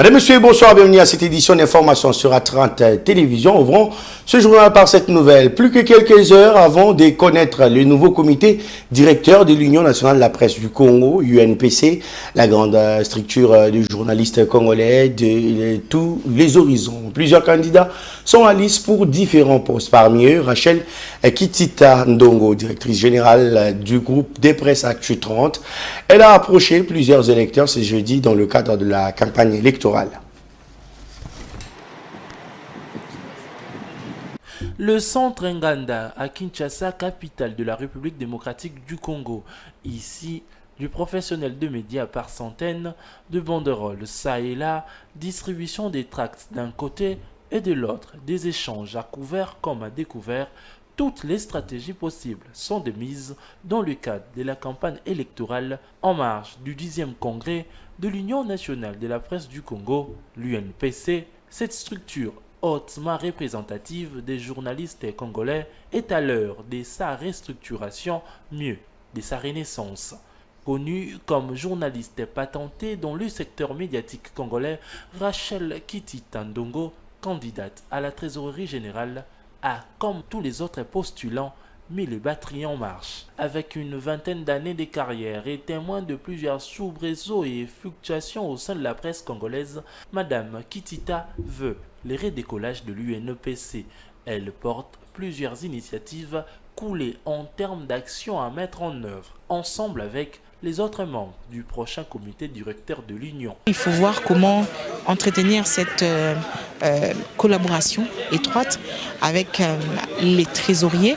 Mesdames, Messieurs, bonsoir, bienvenue à cette édition d'information sur A30 Télévision. Ouvrons ce journal par cette nouvelle. Plus que quelques heures avant de connaître le nouveau comité directeur de l'Union nationale de la presse du Congo, UNPC, la grande structure du journaliste congolais de tous les horizons. Plusieurs candidats sont à liste pour différents postes. Parmi eux, Rachel Kitita Ndongo, directrice générale du groupe des presses Actu 30. Elle a approché plusieurs électeurs ce jeudi dans le cadre de la campagne électorale. Le centre Nganda à Kinshasa, capitale de la République démocratique du Congo. Ici, du professionnel de médias par centaines, de banderoles ça et là, distribution des tracts d'un côté et de l'autre, des échanges à couvert comme à découvert. Toutes les stratégies possibles sont de mise dans le cadre de la campagne électorale en marge du 10e congrès de l'Union nationale de la presse du Congo, l'UNPC. Cette structure hautement représentative des journalistes congolais est à l'heure de sa restructuration, mieux, de sa renaissance. Connue comme journaliste patentée dans le secteur médiatique congolais, Rachel Kitita Ndongo, candidate à la trésorerie générale, a, comme tous les autres postulants, mis le batterie en marche. Avec une vingtaine d'années de carrière et témoin de plusieurs soubresauts et fluctuations au sein de la presse congolaise, Madame Kitita veut le redécollage de l'UNPC. Elle porte plusieurs initiatives coulées en termes d'actions à mettre en œuvre, ensemble avec les autres membres du prochain comité directeur de l'Union. Il faut voir comment entretenir cette collaboration étroite avec les trésoriers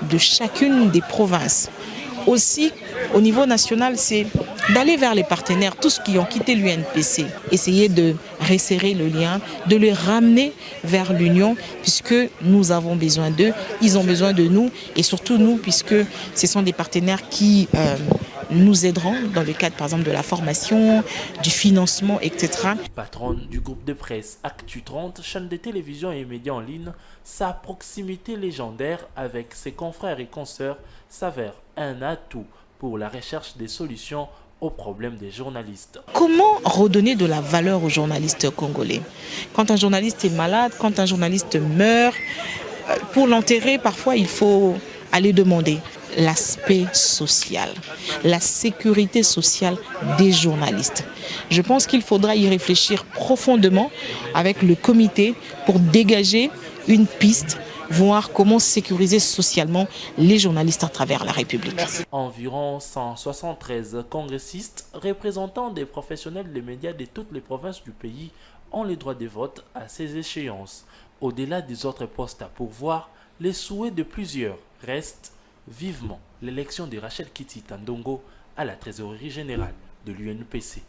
de chacune des provinces. Aussi, au niveau national, c'est d'aller vers les partenaires, tous qui ont quitté l'UNPC, essayer de resserrer le lien, de les ramener vers l'Union, puisque nous avons besoin d'eux, ils ont besoin de nous, et surtout nous, puisque ce sont des partenaires qui nous aideront dans le cadre, par exemple, de la formation, du financement, etc. Patronne du groupe de presse Actu 30, chaîne de télévision et médias en ligne, sa proximité légendaire avec ses confrères et consoeurs s'avère un atout pour la recherche des solutions aux problèmes des journalistes. Comment redonner de la valeur aux journalistes congolais? Quand un journaliste est malade, quand un journaliste meurt, pour l'enterrer, parfois il faut aller demander l'aspect social, la sécurité sociale des journalistes. Je pense qu'il faudra y réfléchir profondément avec le comité pour dégager une piste, voir comment sécuriser socialement les journalistes à travers la République. Environ 173 congressistes représentant des professionnels des médias de toutes les provinces du pays ont le droit de vote à ces échéances. Au-delà des autres postes à pourvoir, les souhaits de plusieurs restent vivement l'élection de Rachel Kitita Ndongo à la trésorerie générale de l'UNPC.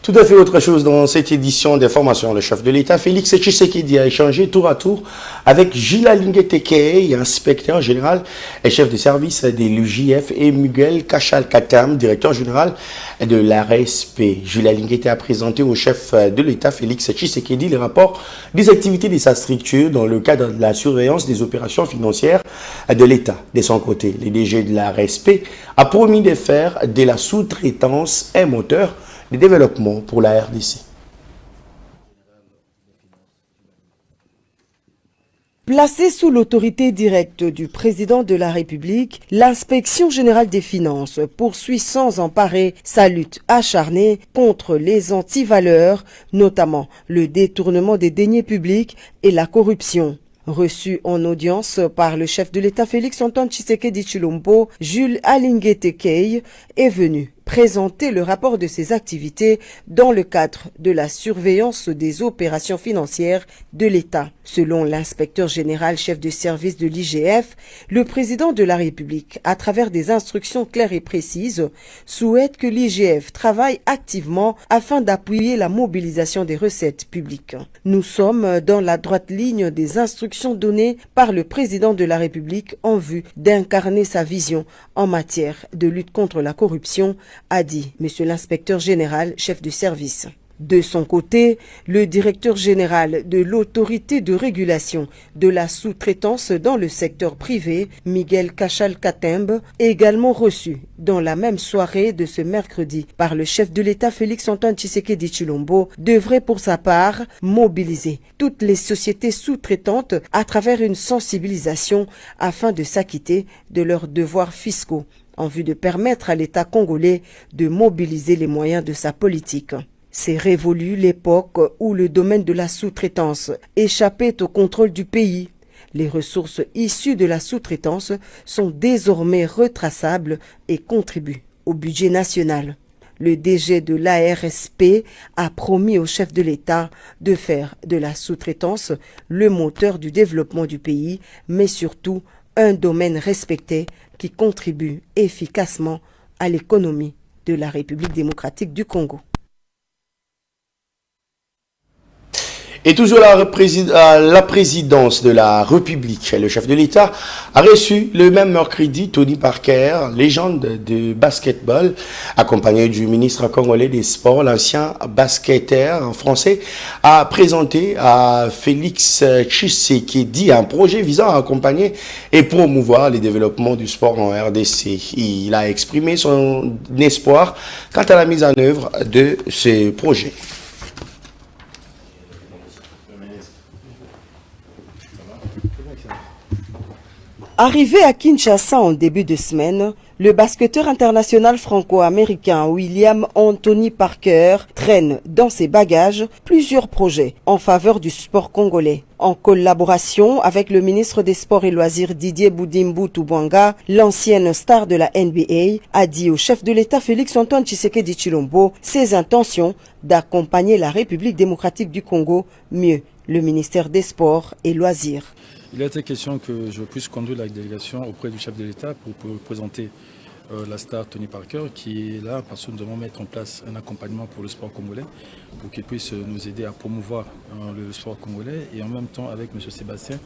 Tout à fait autre chose dans cette édition d'information. Le chef de l'État, Félix Tshisekedi, a échangé tour à tour avec Gilles Tekei, inspecteur général et chef de service de l'UJF, et Miguel Kachal Katam, directeur général de l'ARSP. Gilles a présenté au chef de l'État, Félix Tshisekedi, les rapports des activités de sa structure dans le cadre de la surveillance des opérations financières de l'État. De son côté, le DG de l'ARSP a promis de faire de la sous-traitance un moteur de développement pour la RDC. Placée sous l'autorité directe du président de la République, l'inspection générale des finances poursuit sans emparer sa lutte acharnée contre les antivaleurs, notamment le détournement des deniers publics et la corruption. Reçu en audience par le chef de l'État Félix-Antoine Tshisekedi Tshilombo, Jules Tekei est venu présenter le rapport de ses activités dans le cadre de la surveillance des opérations financières de l'État. Selon l'inspecteur général chef de service de l'IGF, le président de la République, à travers des instructions claires et précises, souhaite que l'IGF travaille activement afin d'appuyer la mobilisation des recettes publiques. Nous sommes dans la droite ligne des instructions données par le président de la République en vue d'incarner sa vision en matière de lutte contre la corruption, a dit M. l'inspecteur général chef de service. De son côté, le directeur général de l'autorité de régulation de la sous-traitance dans le secteur privé, Miguel Cachal-Katembe, également reçu dans la même soirée de ce mercredi par le chef de l'État Félix-Antoine Tshisekedi Tshilombo, devrait pour sa part mobiliser toutes les sociétés sous-traitantes à travers une sensibilisation afin de s'acquitter de leurs devoirs fiscaux en vue de permettre à l'État congolais de mobiliser les moyens de sa politique. C'est révolu l'époque où le domaine de la sous-traitance échappait au contrôle du pays. Les ressources issues de la sous-traitance sont désormais retraçables et contribuent au budget national. Le DG de l'ARSP a promis au chef de l'État de faire de la sous-traitance le moteur du développement du pays, mais surtout un domaine respecté qui contribue efficacement à l'économie de la République démocratique du Congo. Et toujours à la présidence de la République, le chef de l'État a reçu le même mercredi Tony Parker, légende de basketball, accompagné du ministre congolais des Sports. L'ancien basketteur français a présenté à Félix Tshisekedi un projet visant à accompagner et promouvoir le développement du sport en RDC. Il a exprimé son espoir quant à la mise en œuvre de ce projet. Arrivé à Kinshasa en début de semaine, le basketteur international franco-américain William Anthony Parker traîne dans ses bagages plusieurs projets en faveur du sport congolais. En collaboration avec le ministre des Sports et Loisirs Didier Boudimbu Toubwanga, l'ancienne star de la NBA a dit au chef de l'État Félix-Antoine Tshisekedi Tshilombo ses intentions d'accompagner la République démocratique du Congo, mieux le ministère des Sports et Loisirs. Il a été question que je puisse conduire la délégation auprès du chef de l'État pour présenter la star Tony Parker qui est là parce que nous devons mettre en place un accompagnement pour le sport congolais pour qu'il puisse nous aider à promouvoir le sport congolais et en même temps avec M. Sébastien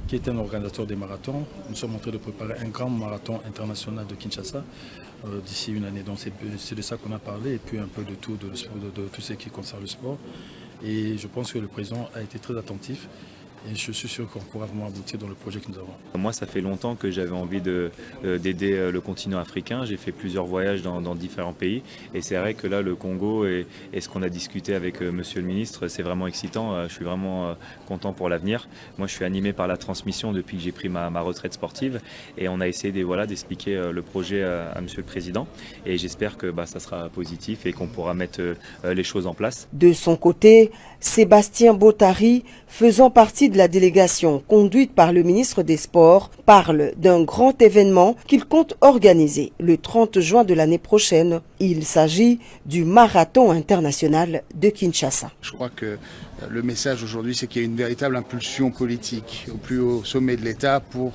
qui est un organisateur des marathons. Nous sommes en train de préparer un grand marathon international de Kinshasa d'ici une année. Donc c'est de ça qu'on a parlé et puis un peu de tout, de tout ce qui concerne le sport. Et je pense que le président a été très attentif. Et je suis sûr qu'on pourra vraiment aboutir dans le projet que nous avons. Moi, ça fait longtemps que j'avais envie d'aider le continent africain. J'ai fait plusieurs voyages dans différents pays. Et c'est vrai que là, le Congo et ce qu'on a discuté avec Monsieur le ministre, c'est vraiment excitant. Je suis vraiment content pour l'avenir. Moi, je suis animé par la transmission depuis que j'ai pris ma retraite sportive. Et on a essayé d'expliquer le projet à Monsieur le Président. Et j'espère que ça sera positif et qu'on pourra mettre les choses en place. De son côté, Sébastien Bottari, faisant partie de la délégation conduite par le ministre des Sports, parle d'un grand événement qu'il compte organiser le 30 juin de l'année prochaine. Il s'agit du marathon international de Kinshasa. Je crois que le message aujourd'hui, c'est qu'il y a une véritable impulsion politique au plus haut sommet de l'État pour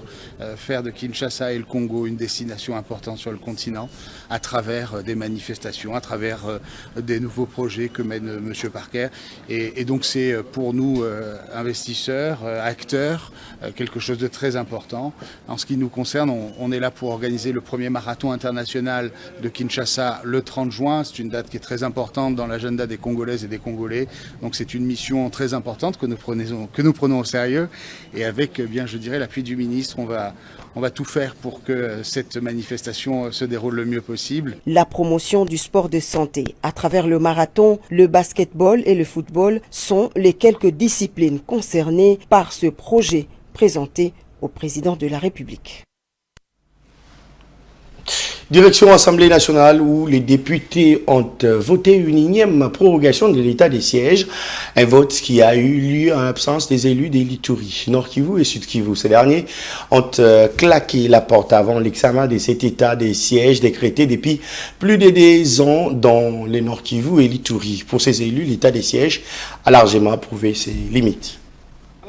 faire de Kinshasa et le Congo une destination importante sur le continent à travers des manifestations, à travers des nouveaux projets que mène M. Parker. Et donc c'est pour nous, investisseurs, acteurs, quelque chose de très important. En ce qui nous concerne, on est là pour organiser le premier marathon international de Kinshasa le 30 juin. C'est une date qui est très importante dans l'agenda des Congolaises et des Congolais. Donc c'est une mission très importante que nous prenons au sérieux. Et avec, bien, je dirais, l'appui du ministre, on va tout faire pour que cette manifestation se déroule le mieux possible. La promotion du sport de santé à travers le marathon, le basketball et le football sont les quelques disciplines concernées par ce projet présenté au président de la République. Direction Assemblée nationale où les députés ont voté une énième prorogation de l'état des sièges, un vote qui a eu lieu en l'absence des élus des Lituri, Nord Kivu et Sud Kivu. Ces derniers ont claqué la porte avant l'examen de cet état des sièges décrété depuis plus de 2 ans dans les Nord Kivu et Lituri. Pour ces élus, l'état des sièges a largement prouvé ses limites.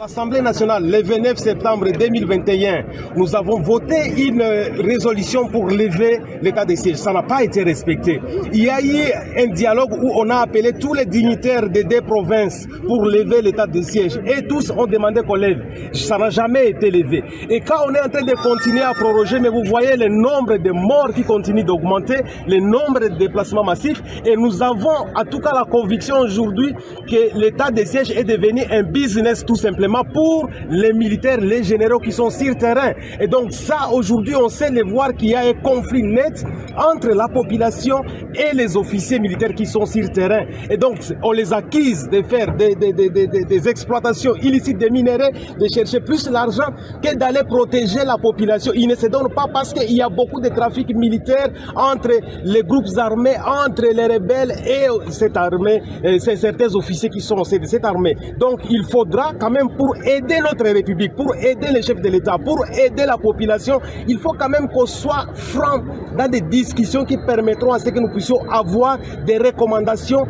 L'Assemblée nationale, le 29 septembre 2021, nous avons voté une résolution pour lever l'état de siège. Ça n'a pas été respecté. Il y a eu un dialogue où on a appelé tous les dignitaires des deux provinces pour lever l'état de siège. Et tous ont demandé qu'on lève. Ça n'a jamais été levé. Et quand on est en train de continuer à proroger, mais vous voyez le nombre de morts qui continue d'augmenter, le nombre de déplacements massifs. Et nous avons en tout cas la conviction aujourd'hui que l'état de siège est devenu un business tout simplement pour les militaires, les généraux qui sont sur terrain. Et donc ça, aujourd'hui, on sait les voir qu'il y a un conflit net entre la population et les officiers militaires qui sont sur terrain. Et donc, on les accuse de faire des exploitations illicites des minéraux, de chercher plus l'argent que d'aller protéger la population. Ils ne se donnent pas parce qu'il y a beaucoup de trafic militaire entre les groupes armés, entre les rebelles et cette armée, certains officiers qui sont de cette armée. Donc, il faudra quand même, pour aider notre République, pour aider les chefs de l'État, pour aider la population, il faut quand même qu'on soit franc dans des discussions qui permettront à ce que nous puissions avoir des recommandations,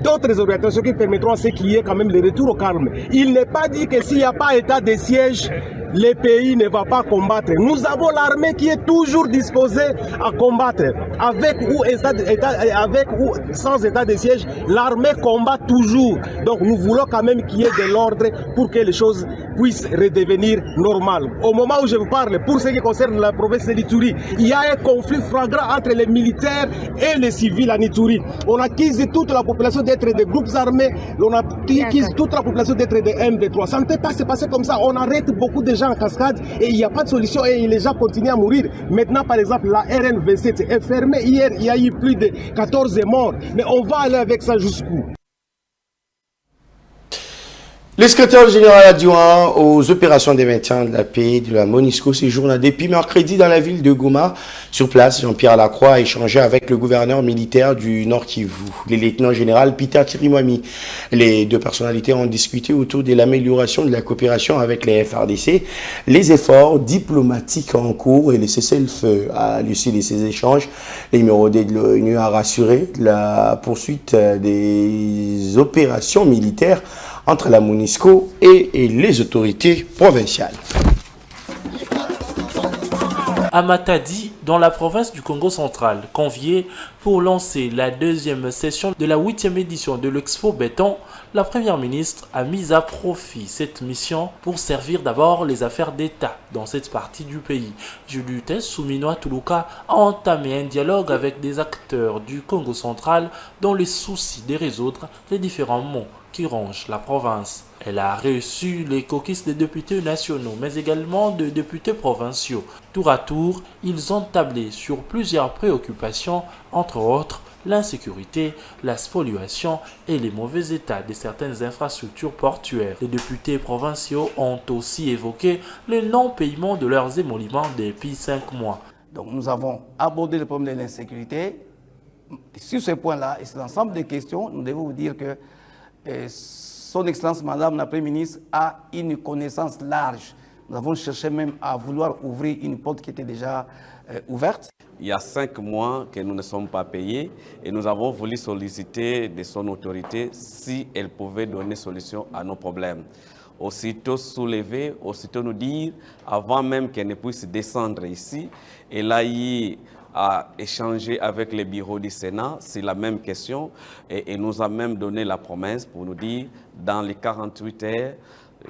d'autres orientations qui permettront à ce qu'il y ait quand même le retour au calme. Il n'est pas dit que s'il n'y a pas état de siège, le pays ne va pas combattre. Nous avons l'armée qui est toujours disposée à combattre. Avec ou sans état de siège, l'armée combat toujours. Donc nous voulons quand même qu'il y ait de l'ordre pour que les choses puissent redevenir normales. Au moment où je vous parle, pour ce qui concerne la province de l'Ituri, il y a un conflit flagrant entre les militaires et les civils en Ituri. On accuse toute la population d'être des groupes armés, on accuse toute la population d'être des M23. Ça ne peut pas se passer comme ça. On arrête beaucoup de gens en cascade et il n'y a pas de solution et les gens continuent à mourir. Maintenant, par exemple, la RN27 est fermée. Hier, il y a eu plus de 14 morts. Mais on va aller avec ça jusqu'où? Le secrétaire général adjoint aux opérations de maintien de la paix de la MONUSCO séjourne depuis mercredi dans la ville de Goma. Sur place, Jean-Pierre Lacroix a échangé avec le gouverneur militaire du Nord Kivu, le lieutenant général Peter Kirimwami. Les deux personnalités ont discuté autour de l'amélioration de la coopération avec les FRDC, les efforts diplomatiques en cours et le cessez-le-feu. À l'issue de ces échanges, le numéro 2 de l'ONU a rassuré la poursuite des opérations militaires entre la MONUSCO et les autorités provinciales. À Matadi, dans la province du Congo central, convié pour lancer la deuxième session de la 8e édition de l'Expo Béton, la première ministre a mis à profit cette mission pour servir d'abord les affaires d'État dans cette partie du pays. Judith Souminoa Tuluka a entamé un dialogue avec des acteurs du Congo central dans le souci de résoudre les différents maux qui rongent la province. Elle a reçu les caucus des députés nationaux, mais également de députés provinciaux. Tour à tour, ils ont tablé sur plusieurs préoccupations, entre autres l'insécurité, la spoliation et les mauvais états de certaines infrastructures portuaires. Les députés provinciaux ont aussi évoqué le non-paiement de leurs émoluments depuis 5 mois. Donc nous avons abordé le problème de l'insécurité. Sur ce point-là, et c'est l'ensemble des questions, nous devons vous dire que Son Excellence Madame la Première ministre a une connaissance large. Nous avons cherché même à vouloir ouvrir une porte qui était déjà ouverte. Il y a 5 mois que nous ne sommes pas payés et nous avons voulu solliciter de son autorité si elle pouvait donner solution à nos problèmes. Aussitôt soulever, aussitôt nous dire, avant même qu'elle ne puisse descendre ici, elle a eu à échanger avec les bureaux du Sénat sur la même question et nous a même donné la promesse pour nous dire dans les 48 heures,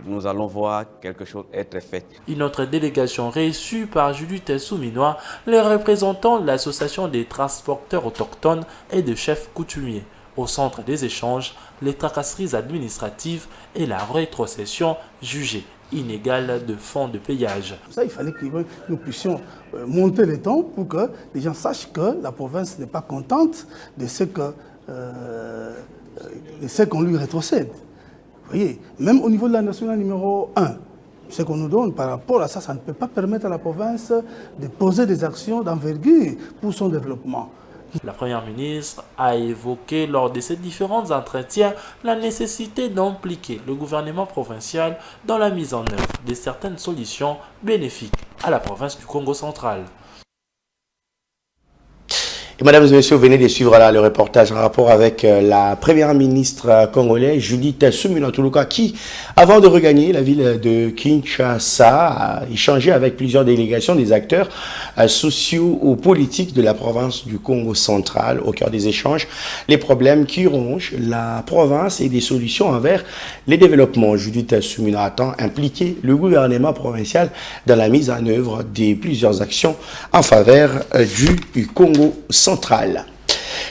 nous allons voir quelque chose être fait. Une autre délégation reçue par Judith Souminoa, les représentants de l'association des transporteurs autochtones et de chefs coutumiers. Au centre des échanges, les tracasseries administratives et la rétrocession jugée inégale de fonds de payage. Ça, il fallait que nous puissions monter les temps pour que les gens sachent que la province n'est pas contente de ce qu'on lui rétrocède. Vous voyez, même au niveau de la nationale numéro 1, ce qu'on nous donne par rapport à ça, ça ne peut pas permettre à la province de poser des actions d'envergure pour son développement. La Première ministre a évoqué lors de ces différents entretiens la nécessité d'impliquer le gouvernement provincial dans la mise en œuvre de certaines solutions bénéfiques à la province du Congo central. Et mesdames et messieurs, vous venez de suivre là le reportage en rapport avec la première ministre congolaise Judith Suminwa Tuluka qui, avant de regagner la ville de Kinshasa, a échangé avec plusieurs délégations des acteurs sociaux ou politiques de la province du Congo central. Au cœur des échanges, les problèmes qui rongent la province et des solutions envers les développements. Judith Suminwa attend impliquer le gouvernement provincial dans la mise en œuvre de plusieurs actions en faveur du Congo central.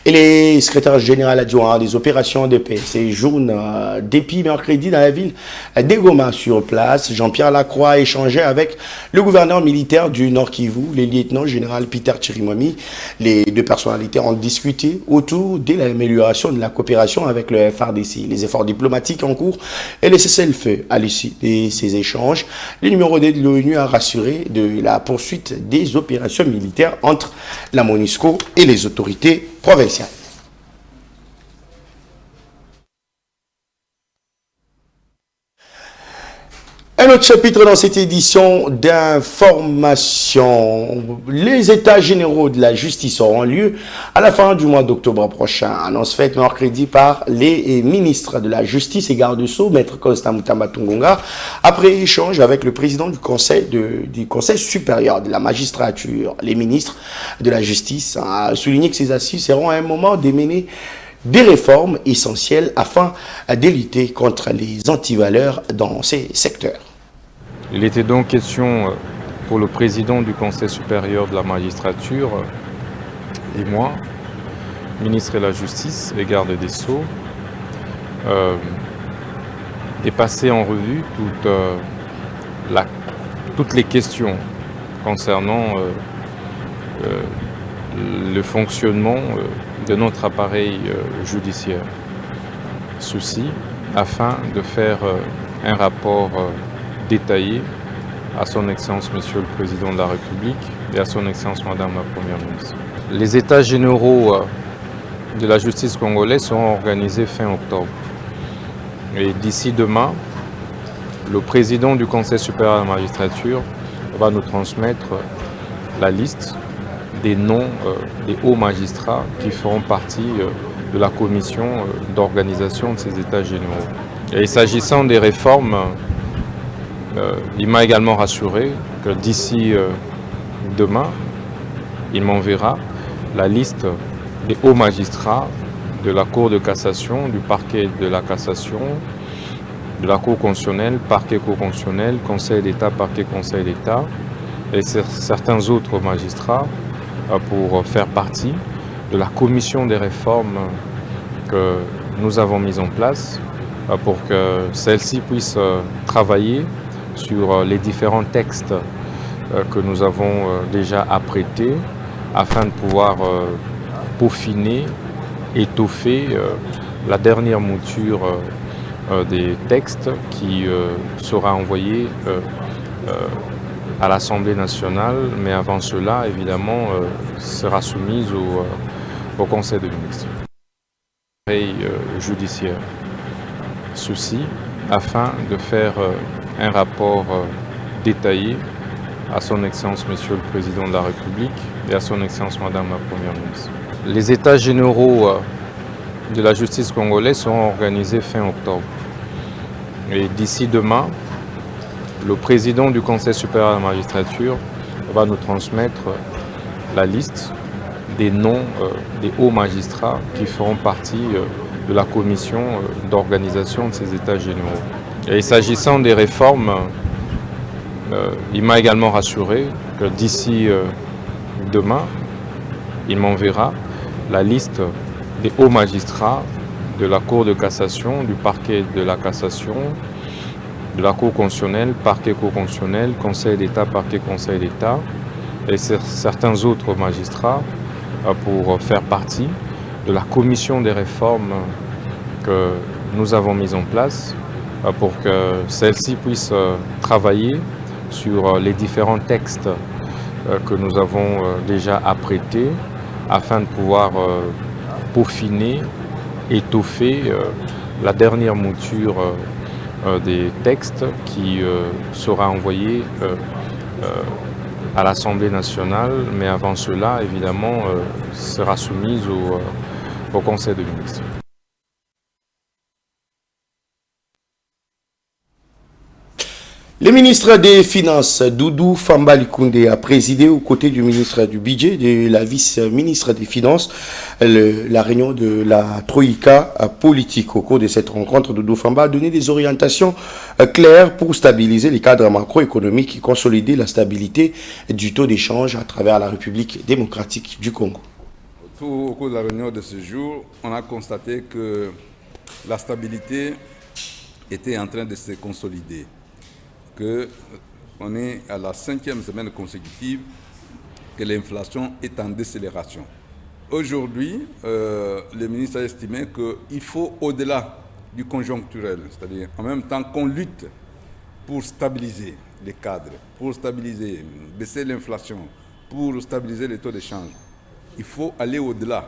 Et les secrétaires généraux adjoints des opérations de paix séjournent depuis mercredi dans la ville d'Egoma sur place. Jean-Pierre Lacroix a échangé avec le gouverneur militaire du Nord Kivu, le lieutenant-général Peter Chirimwami. Les deux personnalités ont discuté autour de l'amélioration de la coopération avec le FARDC, les efforts diplomatiques en cours et les cessez-le-feu. À l'issue de ces échanges, le numéro 2 de l'ONU a rassuré de la poursuite des opérations militaires entre la MONUSCO et les autorités provinciales. Un autre chapitre dans cette édition d'information. Les états généraux de la justice auront lieu à la fin du mois d'octobre prochain. Annonce faite mercredi par les ministres de la justice et garde-sceaux, Maître Constant Mutamba Tungonga, après échange avec le président du conseil supérieur de la magistrature. Les ministres de la justice ont souligné que ces assises seront à un moment de mener des réformes essentielles afin de lutter contre les antivaleurs dans ces secteurs. Il était donc question pour le président du Conseil supérieur de la magistrature et moi, ministre de la Justice et garde des Sceaux, de passer en revue toutes les questions concernant le fonctionnement de notre appareil judiciaire. Ceci afin de faire un rapport détaillé à son Excellence Monsieur le Président de la République et à son Excellence Madame la Première ministre. Les États généraux de la justice congolaise seront organisés fin octobre. Et d'ici demain, le président du Conseil supérieur de la magistrature va nous transmettre la liste des noms des hauts magistrats qui feront partie de la commission d'organisation de ces États généraux. Et s'agissant des réformes, il m'a également rassuré que d'ici demain, il m'enverra la liste des hauts magistrats de la Cour de cassation, du parquet de la cassation, de la Cour constitutionnelle, parquet constitutionnel, Conseil d'État, parquet Conseil d'État et certains autres magistrats pour faire partie de la commission des réformes que nous avons mise en place pour que celle-ci puisse travailler sur les différents textes que nous avons déjà apprêtés afin de pouvoir peaufiner, étoffer la dernière mouture des textes qui sera envoyé à l'Assemblée nationale, mais avant cela, évidemment, sera soumise au Conseil des ministres. Judiciaire. Ceci afin de faire un rapport détaillé à son Excellence Monsieur le Président de la République et à son Excellence Madame la Première ministre. Les États généraux de la justice congolaise seront organisés fin octobre. Et d'ici demain, le président du Conseil supérieur de la magistrature va nous transmettre la liste des noms des hauts magistrats qui feront partie de la commission d'organisation de ces États généraux. Et s'agissant des réformes, il m'a également rassuré que d'ici demain, il m'enverra la liste des hauts magistrats de la Cour de cassation, du parquet de la cassation, de la Cour constitutionnelle, parquet constitutionnel, Conseil d'État, parquet Conseil d'État et certains autres magistrats pour faire partie de la commission des réformes que nous avons mise en place pour que celle-ci puisse travailler sur les différents textes que nous avons déjà apprêtés afin de pouvoir peaufiner, étoffer la dernière mouture des textes qui sera envoyé à l'Assemblée nationale, mais avant cela, évidemment, sera soumise au Conseil des ministres. Le ministre des Finances, Doudou Fambali Koundé, a présidé aux côtés du ministre du Budget et de la vice-ministre des Finances la réunion de la Troïka politique. Au cours de cette rencontre, Doudou Famba a donné des orientations claires pour stabiliser les cadres macroéconomiques et consolider la stabilité du taux d'échange à travers la République démocratique du Congo. Au cours de la réunion de ce jour, on a constaté que la stabilité était en train de se consolider. Qu'on est à la 5e semaine consécutive que l'inflation est en décélération. Aujourd'hui, le ministre a estimé qu'il faut, au-delà du conjoncturel, c'est-à-dire en même temps qu'on lutte pour stabiliser les cadres, pour stabiliser, baisser l'inflation, pour stabiliser les taux d'échange, il faut aller au-delà.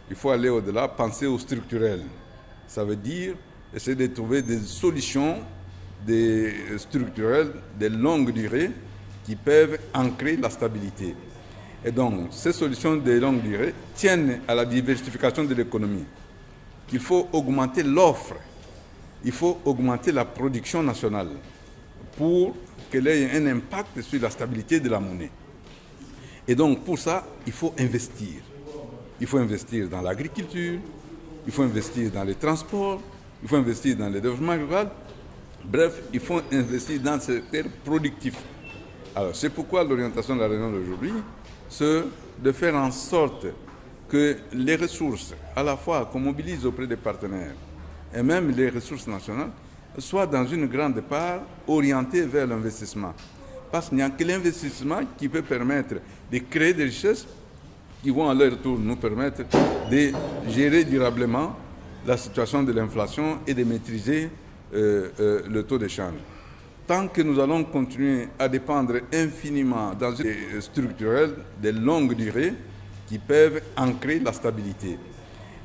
Il faut aller au-delà, penser au structurel. Ça veut dire essayer de trouver des solutions des structurels de longue durée qui peuvent ancrer la stabilité. Et donc, ces solutions de longue durée tiennent à la diversification de l'économie. Il faut augmenter l'offre, il faut augmenter la production nationale pour qu'elle ait un impact sur la stabilité de la monnaie. Et donc, pour ça, il faut investir. Il faut investir dans l'agriculture, il faut investir dans les transports, il faut investir dans le développement rural. Bref, il faut investir dans le secteur productif. Alors, c'est pourquoi l'orientation de la réunion d'aujourd'hui, c'est de faire en sorte que les ressources, à la fois qu'on mobilise auprès des partenaires, et même les ressources nationales, soient dans une grande part orientées vers l'investissement. Parce qu'il n'y a que l'investissement qui peut permettre de créer des richesses qui vont à leur tour nous permettre de gérer durablement la situation de l'inflation et de maîtriser le taux d'échange. Tant que nous allons continuer à dépendre infiniment dans une structurelle de longue durée qui peuvent ancrer la stabilité.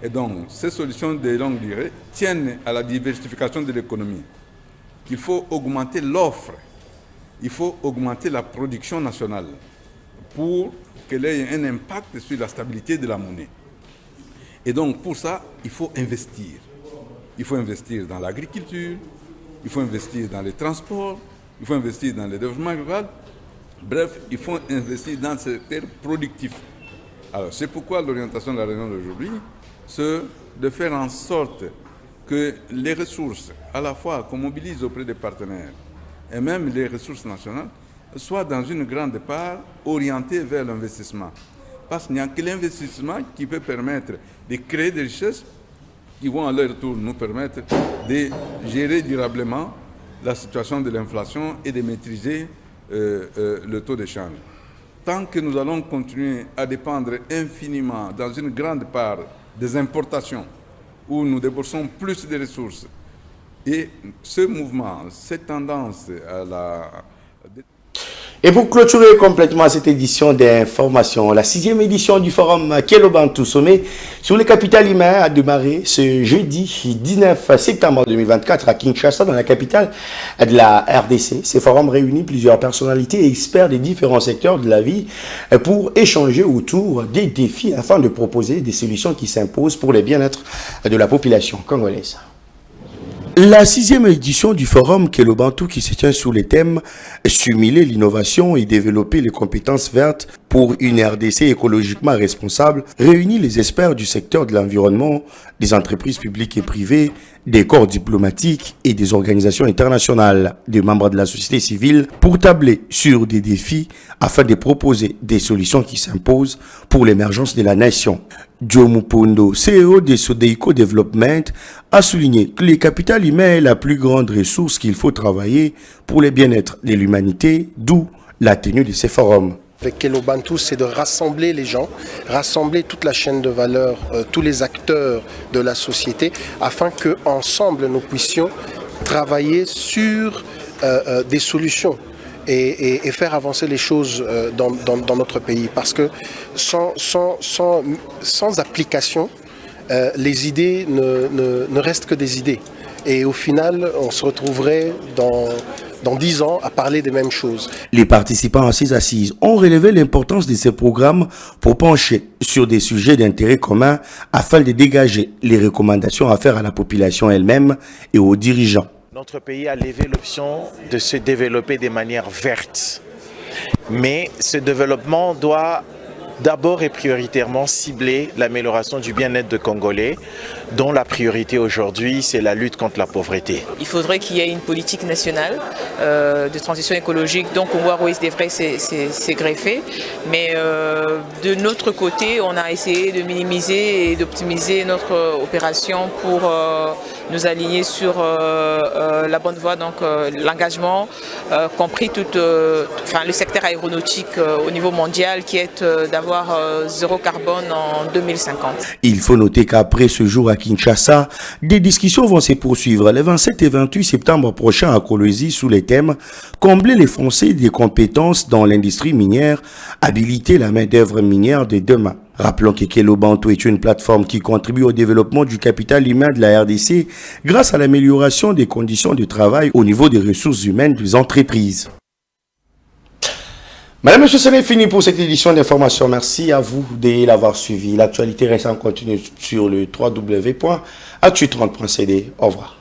Et donc, ces solutions de longue durée tiennent à la diversification de l'économie. Il faut augmenter l'offre, il faut augmenter la production nationale pour qu'elle ait un impact sur la stabilité de la monnaie. Et donc, pour ça, il faut investir. Il faut investir dans l'agriculture, il faut investir dans les transports, il faut investir dans le développement rural. Bref, il faut investir dans le secteur productif. Alors, c'est pourquoi l'orientation de la réunion d'aujourd'hui, c'est de faire en sorte que les ressources, à la fois qu'on mobilise auprès des partenaires, et même les ressources nationales, soient dans une grande part orientées vers l'investissement. Parce qu'il n'y a que l'investissement qui peut permettre de créer des richesses qui vont à leur tour nous permettre de gérer durablement la situation de l'inflation et de maîtriser le taux d'échange. Tant que nous allons continuer à dépendre infiniment dans une grande part des importations, où nous déboursons plus de ressources, et ce mouvement, cette tendance à la... Et pour clôturer complètement cette édition d'information, la 6e édition du forum Kelobantou Sommet sur les capitales humaines a démarré ce jeudi 19 septembre 2024 à Kinshasa, dans la capitale de la RDC. Ce forum réunit plusieurs personnalités et experts des différents secteurs de la vie pour échanger autour des défis afin de proposer des solutions qui s'imposent pour le bien-être de la population congolaise. La 6e édition du forum Kelobantou, qui se tient sous les thèmes « Stimuler l'innovation et développer les compétences vertes pour une RDC écologiquement responsable » réunit les experts du secteur de l'environnement, des entreprises publiques et privées, des corps diplomatiques et des organisations internationales, des membres de la société civile pour tabler sur des défis afin de proposer des solutions qui s'imposent pour l'émergence de la nation. Joe Mupondo, CEO de Sodeiko Development, a souligné que le capital humain est la plus grande ressource qu'il faut travailler pour le bien-être de l'humanité, d'où la tenue de ces forums. Avec Kelobantou, c'est de rassembler les gens, rassembler toute la chaîne de valeur, tous les acteurs de la société, afin qu'ensemble nous puissions travailler sur des solutions et faire avancer les choses dans notre pays. Parce que sans application, les idées ne restent que des idées. Et au final, on se retrouverait dans 10 ans à parler des mêmes choses. Les participants à ces assises ont relevé l'importance de ces programmes pour pencher sur des sujets d'intérêt commun afin de dégager les recommandations à faire à la population elle-même et aux dirigeants. Notre pays a levé l'option de se développer de manière verte. Mais ce développement doit d'abord et prioritairement cibler l'amélioration du bien-être des Congolais, dont la priorité aujourd'hui, c'est la lutte contre la pauvreté. Il faudrait qu'il y ait une politique nationale de transition écologique, dont Congo-Aroïs devrait s'est greffé. Mais de notre côté, on a essayé de minimiser et d'optimiser notre opération pour nous aligner sur la bonne voie, donc l'engagement, compris le secteur aéronautique au niveau mondial, qui est d'avoir zéro carbone en 2050. Il faut noter qu'après ce jour à Kinshasa, des discussions vont se poursuivre les 27 et 28 septembre prochains à Kolwezi sous les thèmes « Combler les fonciers des compétences dans l'industrie minière, habiliter la main-d'œuvre minière de demain ». Rappelons que Kelo Bantu est une plateforme qui contribue au développement du capital humain de la RDC grâce à l'amélioration des conditions de travail au niveau des ressources humaines des entreprises. Madame, Monsieur, c'est fini pour cette édition d'information. Merci à vous de l'avoir suivi. L'actualité reste en continu sur le www.actu30.cd. Au revoir.